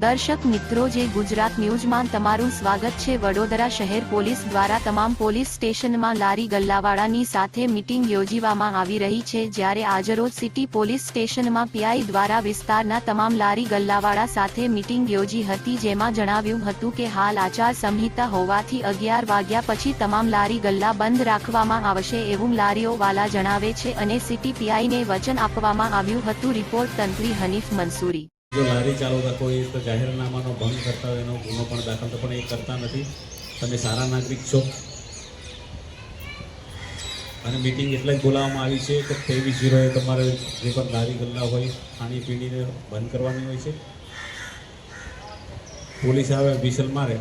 દર્શક મિત્રો, જે ગુજરાત ન્યૂઝમાં તમારું સ્વાગત છે। વડોદરા શહેર પોલીસ દ્વારા તમામ પોલીસ સ્ટેશનમાં લારી ગલ્લાવાળાની સાથે મીટિંગ યોજવામાં આવી રહી છે। જ્યારે આજરોજ સિટી પોલીસ સ્ટેશનમાં પીઆઈ દ્વારા વિસ્તારના તમામ લારી ગલ્લાવાળા સાથે મીટિંગ યોજી હતી, જેમાં જણાવ્યું હતું કે હાલ આચાર સંહિતા હોવાથી 11 વાગ્યા પછી તમામ લારી ગલ્લા બંધ રાખવામાં આવશે એવું લારીઓવાલા જણાવે છે અને સિટી પીઆઈને વચન આપવામાં આવ્યું હતું। રિપોર્ટ તંત્રી હનીફ મંસૂરી। जो लारी चालवता कोई तो जाहिरनामानो भंग करता હોય એનો ગુનો પણ દાખલ તો પણ એ કરતા નથી। તમે સારા નાગરિક છો અને મીટિંગ એટલે જ બોલાવવામાં આવી છે કે 23:00 તમારે જે પણ લારી ગલ્લા હોય ખાણીપીણીને બંધ કરવાની હોય છે। પોલીસ આવે વિસલ મારે